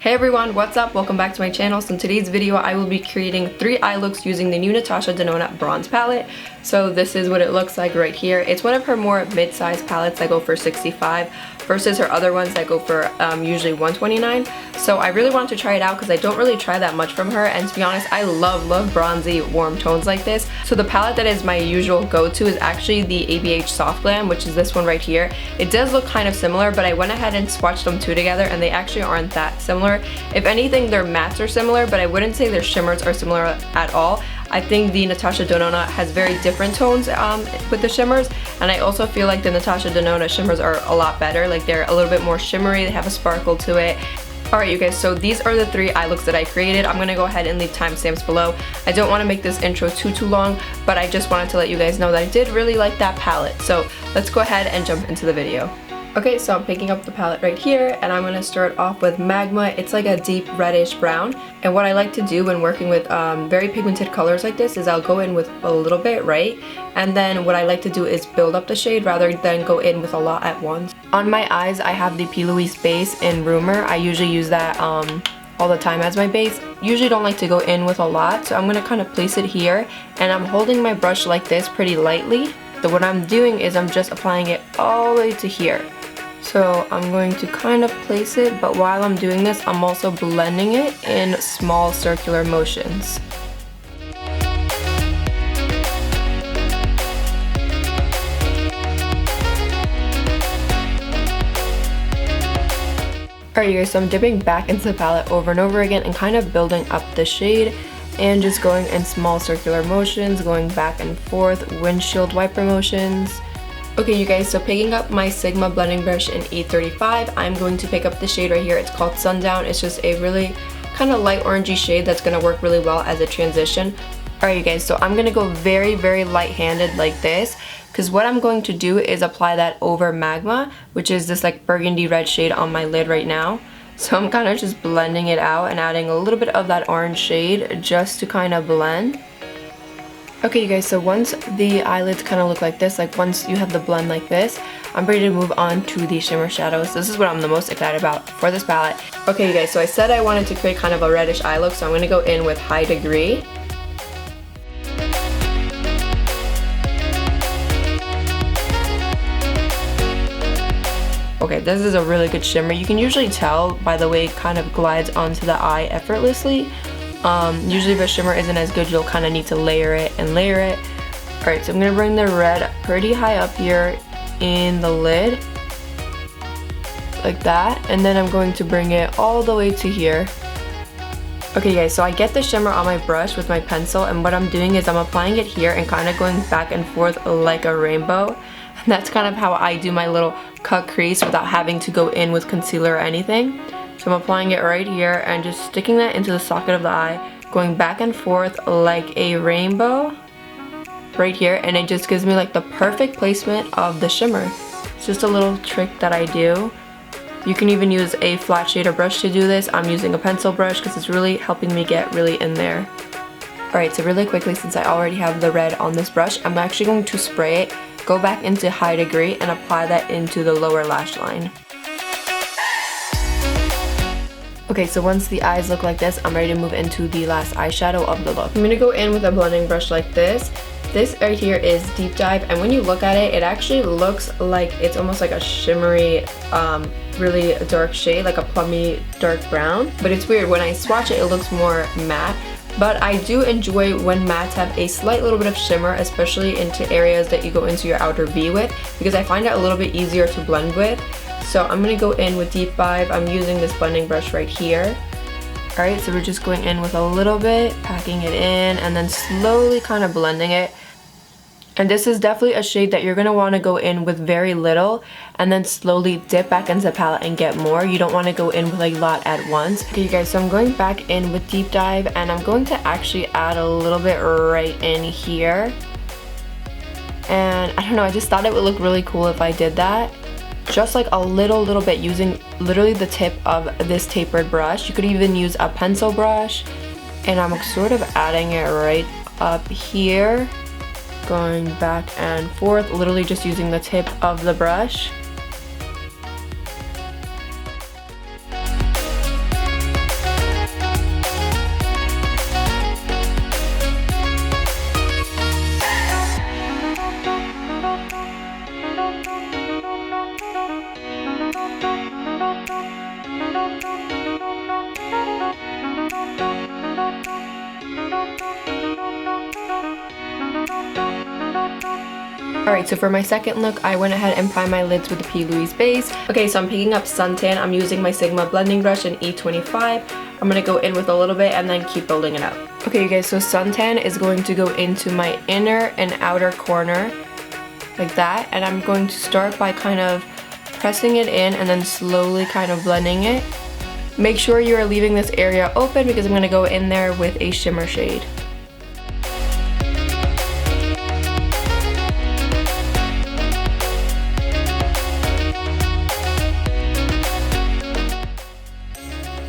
Hey everyone, what's up? Welcome back to my channel. So in today's video I will be creating 3 eye looks using the new Natasha Denona Bronze Palette. So this is what it looks like right here. It's one of her more mid-sized palettes that go for $65 versus her other ones that go for usually $129. So I really wanted to try it out because I don't really try that much from her, and to be honest I love bronzy warm tones like this. So the palette that is my usual go-to is actually the ABH Soft Glam, which is this one right here. It does look kind of similar, but I went ahead and swatched them two together and they actually aren't that similar. If anything, their mattes are similar, but I wouldn't say their shimmers are similar at all. I think the Natasha Denona has very different tones with the shimmers, and I also feel like the Natasha Denona shimmers are a lot better. Like they're a little bit more shimmery, they have a sparkle to it. Alright you guys, so these are the 3 eye looks that I created. I'm gonna go ahead and leave timestamps below. I don't want to make this intro too long, but I just wanted to let you guys know that I did really like that palette. So let's go ahead and jump into the video. Okay, so I'm picking up the palette right here and I'm going to start off with Magma. It's like a deep reddish brown, and what I like to do when working with very pigmented colors like this is I'll go in with a little bit, right? And then what I like to do is build up the shade rather than go in with a lot at once. On my eyes I have the P. Louise base in Rumor. I usually use that all the time as my base. Usually don't like to go in with a lot, so I'm going to kind of place it here and I'm holding my brush like this pretty lightly. So what I'm doing is I'm just applying it all the way to here. So I'm going to kind of place it, but while I'm doing this, I'm also blending it in small circular motions. Alright you guys, so I'm dipping back into the palette over and over again and kind of building up the shade and just going in small circular motions, going back and forth, windshield wiper motions. Okay you guys, so picking up my Sigma blending brush in E35, I'm going to pick up the shade right here. It's called Sundown. It's just a really kind of light orangey shade that's going to work really well as a transition. Alright you guys, so I'm going to go very light-handed like this, because what I'm going to do is apply that over Magma, which is this like burgundy red shade on my lid right now. So I'm kind of just blending it out and adding a little bit of that orange shade just to kind of blend. Okay you guys, so once the eyelids kind of look like this, like once you have the blend like this, I'm ready to move on to the shimmer shadows. This is what I'm the most excited about for this palette. Okay you guys, so I said I wanted to create kind of a reddish eye look, so I'm going to go in with High Degree. Okay, this is a really good shimmer. You can usually tell by the way it kind of glides onto the eye effortlessly. Usually if a shimmer isn't as good, you'll kind of need to layer it and layer it. Alright, so I'm going to bring the red pretty high up here in the lid, like that, and then I'm going to bring it all the way to here. Okay guys, so I get the shimmer on my brush with my pencil, and what I'm doing is I'm applying it here and kind of going back and forth like a rainbow. And that's kind of how I do my little cut crease without having to go in with concealer or anything. So I'm applying it right here and just sticking that into the socket of the eye, going back and forth like a rainbow right here, and it just gives me like the perfect placement of the shimmer. It's just a little trick that I do. You can even use a flat shader brush to do this. I'm using a pencil brush because it's really helping me get really in there. Alright, so really quickly, since I already have the red on this brush, I'm actually going to spray it, go back into High Degree, and apply that into the lower lash line. Okay, so once the eyes look like this, I'm ready to move into the last eyeshadow of the look. I'm going to go in with a blending brush like this. This right here is Deep Dive, and when you look at it, it actually looks like it's almost like a shimmery, really dark shade, like a plummy dark brown. But it's weird, when I swatch it, it looks more matte. But I do enjoy when mattes have a slight little bit of shimmer, especially into areas that you go into your outer V with, because I find it a little bit easier to blend with. So I'm going to go in with Deep Dive. I'm using this blending brush right here. Alright, so we're just going in with a little bit, packing it in, and then slowly kind of blending it. And this is definitely a shade that you're going to want to go in with very little, and then slowly dip back into the palette and get more. You don't want to go in with a lot at once. Okay you guys, so I'm going back in with Deep Dive, and I'm going to actually add a little bit right in here. And I don't know, I just thought it would look really cool if I did that. Just like a little bit, using literally the tip of this tapered brush. You could even use a pencil brush, and I'm sort of adding it right up here, going back and forth, literally just using the tip of the brush. Alright, so for my second look, I went ahead and primed my lids with the P. Louise base. Okay, so I'm picking up Suntan. I'm using my Sigma blending brush in E25. I'm going to go in with a little bit and then keep building it up. Okay, you guys, so Suntan is going to go into my inner and outer corner, like that. And I'm going to start by kind of pressing it in and then slowly kind of blending it. Make sure you are leaving this area open because I'm going to go in there with a shimmer shade.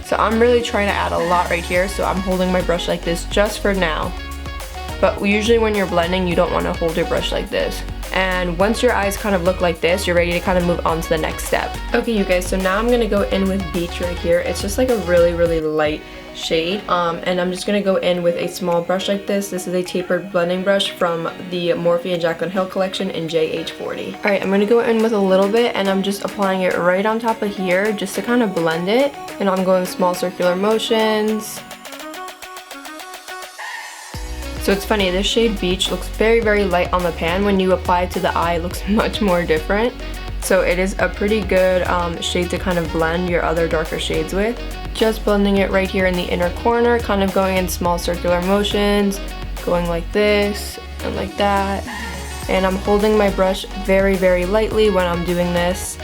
So I'm really trying to add a lot right here, so I'm holding my brush like this just for now. But usually when you're blending, you don't want to hold your brush like this. And once your eyes kind of look like this, you're ready to kind of move on to the next step. Okay, you guys, so now I'm going to go in with Beach right here. It's just like a really, really light shade. And I'm just going to go in with a small brush like this. This is a tapered blending brush from the Morphe and Jaclyn Hill collection in JH40. Alright, I'm going to go in with a little bit and I'm just applying it right on top of here just to kind of blend it. And I'm going small circular motions. So it's funny, this shade Beach looks very, very light on the pan. When you apply it to the eye, it looks much more different. So it is a pretty good shade to kind of blend your other darker shades with. Just blending it right here in the inner corner, kind of going in small circular motions, going like this and like that. And I'm holding my brush very, very lightly when I'm doing this.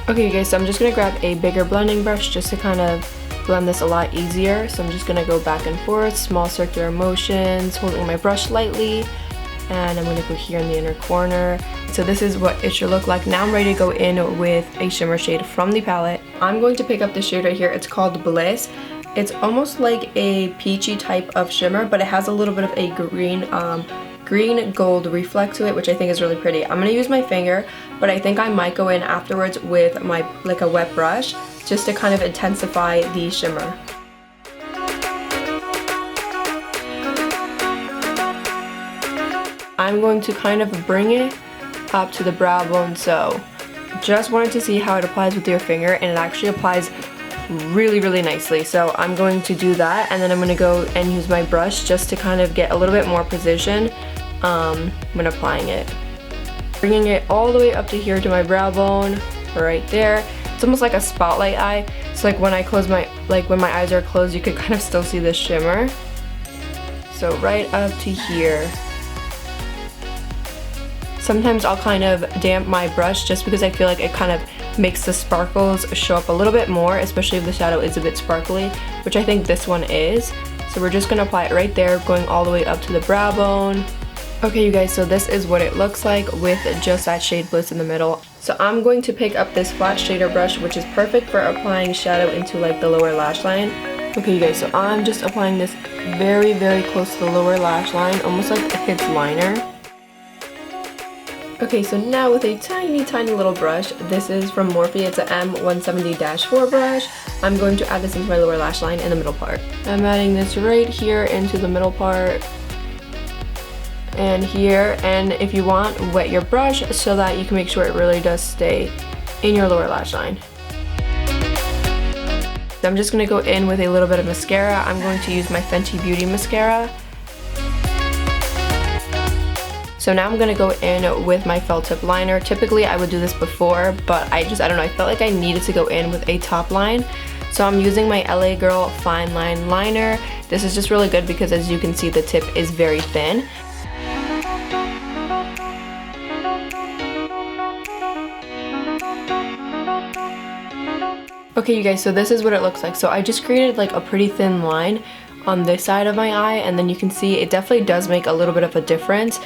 Okay, guys, so I'm just going to grab a bigger blending brush just to kind of blend this a lot easier. So I'm just going to go back and forth, small circular motions, holding my brush lightly, and I'm going to go here in the inner corner. So this is what it should look like. Now I'm ready to go in with a shimmer shade from the palette. I'm going to pick up this shade right here. It's called Bliss. It's almost like a peachy type of shimmer, but it has a little bit of a green gold reflect to it, which I think is really pretty. I'm going to use my finger, but I think I might go in afterwards with my a wet brush just to kind of intensify the shimmer. I'm going to kind of bring it up to the brow bone, so just wanted to see how it applies with your finger, and it actually applies really, really nicely. So I'm going to do that, and then I'm going to go and use my brush just to kind of get a little bit more precision when applying it. Bringing it all the way up to here to my brow bone, right there. It's almost like a spotlight eye. So like when I close my, when my eyes are closed, you could kind of still see the shimmer. So right up to here. Sometimes I'll kind of damp my brush just because I feel like it kind of makes the sparkles show up a little bit more, especially if the shadow is a bit sparkly, which I think this one is. So we're just going to apply it right there, going all the way up to the brow bone. Okay, you guys, so this is what it looks like with just that shade Bliss in the middle. So I'm going to pick up this flat shader brush, which is perfect for applying shadow into like the lower lash line. Okay, you guys, so I'm just applying this very, very close to the lower lash line, almost like a kid's liner. Okay, so now with a tiny, tiny little brush, this is from Morphe, it's an M170-4 brush. I'm going to add this into my lower lash line in the middle part. I'm adding this right here into the middle part. And here, and if you want, wet your brush so that you can make sure it really does stay in your lower lash line. So I'm just going to go in with a little bit of mascara. I'm going to use my Fenty Beauty mascara. So now I'm going to go in with my felt tip liner. Typically I would do this before, but I don't know, I felt like I needed to go in with a top line. So I'm using my LA Girl Fine Line Liner. This is just really good because, as you can see, the tip is very thin. Okay, you guys, so this is what it looks like. So I just created like a pretty thin line on this side of my eye, and then you can see it definitely does make a little bit of a difference.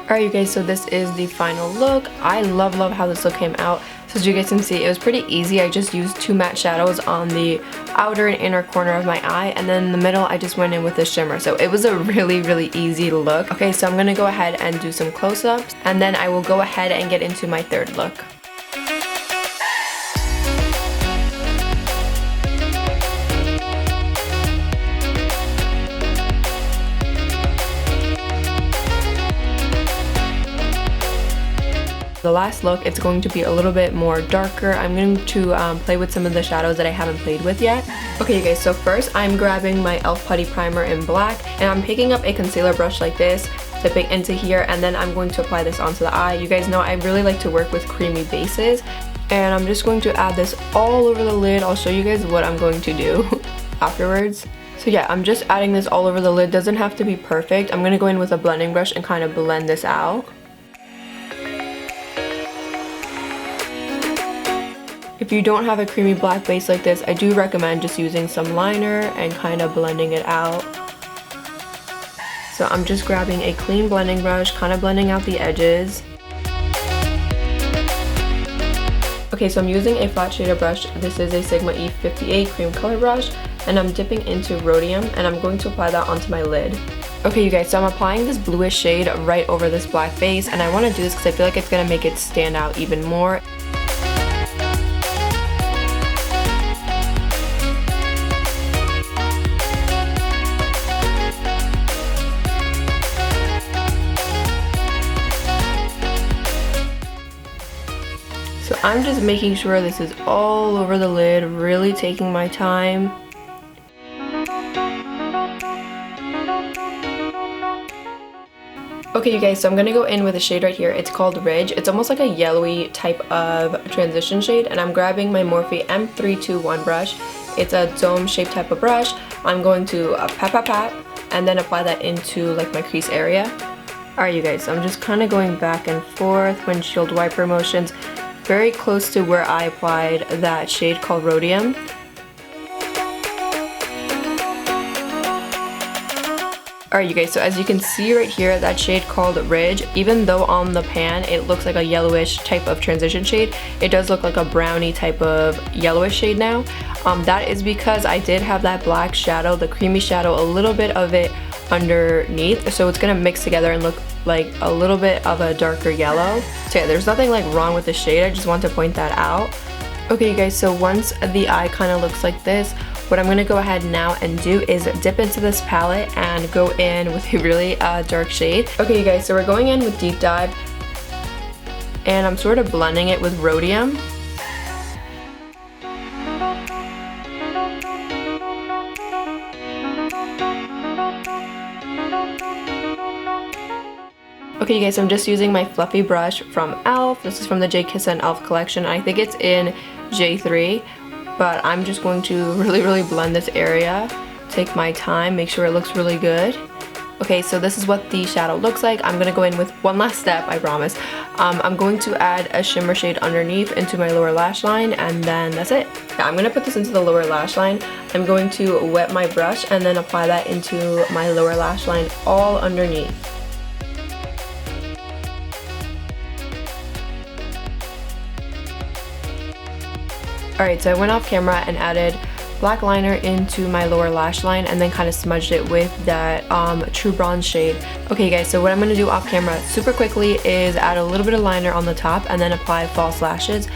Alright, you guys, so this is the final look. I love how this look came out. So as you guys can see, it was pretty easy. I just used two matte shadows on the outer and inner corner of my eye, and then in the middle I just went in with a shimmer. So it was a really, really easy look. Okay, so I'm going to go ahead and do some close-ups, and then I will go ahead and get into my third look. The last look, it's going to be a little bit more darker. I'm going to play with some of the shadows that I haven't played with yet. Okay you guys, so first I'm grabbing my e.l.f. Putty Primer in black, and I'm picking up a concealer brush like this, dipping into here, and then I'm going to apply this onto the eye. You guys know I really like to work with creamy bases, and I'm just going to add this all over the lid. I'll show you guys what I'm going to do afterwards. So yeah, I'm just adding this all over the lid. Doesn't have to be perfect. I'm going to go in with a blending brush and kind of blend this out. If you don't have a creamy black base like this, I do recommend just using some liner and kind of blending it out. So I'm just grabbing a clean blending brush, kind of blending out the edges. Okay, so I'm using a flat shader brush. This is a Sigma E58 cream color brush, and I'm dipping into rhodium, and I'm going to apply that onto my lid. Okay you guys, so I'm applying this bluish shade right over this black base, and I want to do this because I feel like it's going to make it stand out even more. So I'm just making sure this is all over the lid, really taking my time. Okay you guys, so I'm going to go in with a shade right here. It's called Ridge. It's almost like a yellowy type of transition shade, and I'm grabbing my Morphe M321 brush. It's a dome shaped type of brush. I'm going to pat, and then apply that into like my crease area. Alright you guys, so I'm just kind of going back and forth, windshield wiper motions, very close to where I applied that shade called Rhodium. Alright you guys, so as you can see right here, that shade called Ridge, even though on the pan it looks like a yellowish type of transition shade, it does look like a brownie type of yellowish shade now. That is because I did have that black shadow, the creamy shadow, a little bit of it underneath, so it's gonna mix together and look like a little bit of a darker yellow. So yeah, there's nothing like wrong with the shade, I just want to point that out. Okay you guys, so once the eye kind of looks like this, what I'm going to go ahead now and do is dip into this palette and go in with a really dark shade. Okay you guys, so we're going in with Deep Dive, and I'm sort of blending it with Rhodium. Okay you guys, I'm just using my fluffy brush from e.l.f. This is from the J Kiss and e.l.f. collection. I think it's in J3, but I'm just going to really blend this area. Take my time, make sure it looks really good. Okay, so this is what the shadow looks like. I'm gonna go in with one last step, I promise. I'm going to add a shimmer shade underneath into my lower lash line, and then that's it. Yeah, I'm gonna put this into the lower lash line. I'm going to wet my brush and then apply that into my lower lash line all underneath. Alright, so I went off camera and added black liner into my lower lash line and then kind of smudged it with that True Bronze shade. Okay guys, so what I'm going to do off camera super quickly is add a little bit of liner on the top and then apply false lashes.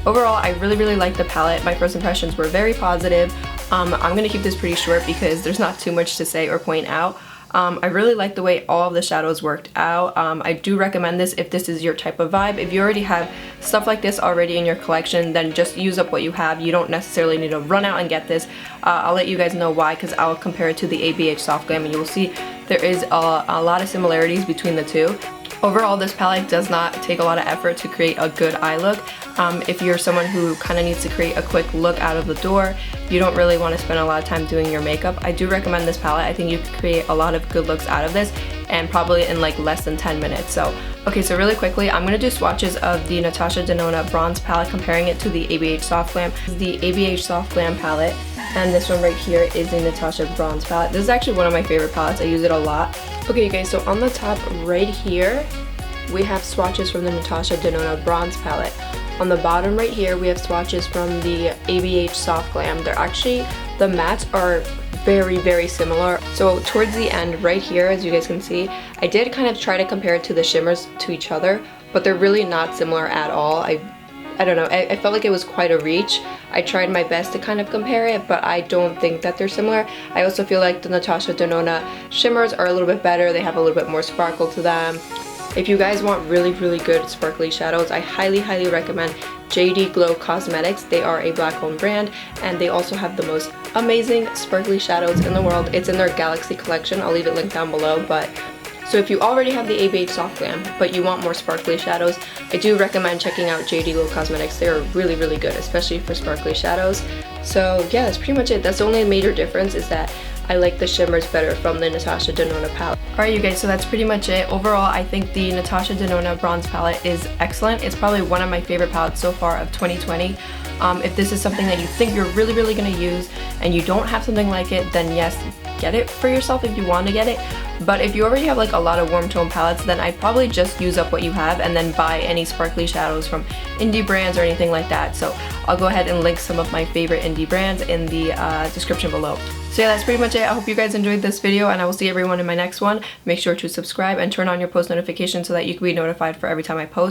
Overall, I really like the palette. My first impressions were very positive. I'm going to keep this pretty short because there's not too much to say or point out. I really like the way all of the shadows worked out. I do recommend this if this is your type of vibe. If you already have stuff like this already in your collection, then just use up what you have. You don't necessarily need to run out and get this. I'll let you guys know why, because I'll compare it to the ABH Soft Glam and you'll see there is a lot of similarities between the two. Overall, this palette does not take a lot of effort to create a good eye look. If you're someone who kind of needs to create a quick look out of the door, you don't really want to spend a lot of time doing your makeup, I do recommend this palette. I think you could create a lot of good looks out of this, and probably in like less than 10 minutes. So, okay, so really quickly, I'm going to do swatches of the Natasha Denona Bronze Palette, comparing it to the ABH Soft Glam. This is the ABH Soft Glam palette, and this one right here is the Natasha Bronze Palette. This is actually one of my favorite palettes. I use it a lot. Okay, you guys, so on the top right here, we have swatches from the Natasha Denona Bronze Palette. On the bottom right here, we have swatches from the ABH Soft Glam. They're actually, the mattes are very similar. So towards the end right here, as you guys can see, I did kind of try to compare it to the shimmers to each other, but they're really not similar at all. I I don't know, I felt like it was quite a reach. I tried my best to kind of compare it, but I don't think that they're similar. I also feel like the Natasha Denona shimmers are a little bit better. They have a little bit more sparkle to them. If you guys want really, really good sparkly shadows, I highly, highly recommend JD Glow Cosmetics. They are a black-owned brand, and they also have the most amazing sparkly shadows in the world. It's in their Galaxy collection. I'll leave it linked down below. But so if you already have the ABH Soft Glam, but you want more sparkly shadows, I do recommend checking out JD Glow Cosmetics. They are really, really good, especially for sparkly shadows. So yeah, that's pretty much it. That's the only major difference, is that I like the shimmers better from the Natasha Denona palette. Alright you guys, so that's pretty much it. Overall, I think the Natasha Denona Bronze Palette is excellent. It's probably one of my favorite palettes so far of 2020. If this is something that you think you're really, really going to use and you don't have something like it, then yes, get it for yourself if you want to get it. But if you already have like a lot of warm tone palettes, then I'd probably just use up what you have and then buy any sparkly shadows from indie brands or anything like that. So I'll go ahead and link some of my favorite indie brands in the description below. So yeah, that's pretty much it. I hope you guys enjoyed this video, and I will see everyone in my next one. Make sure to subscribe and turn on your post notifications so that you can be notified for every time I post.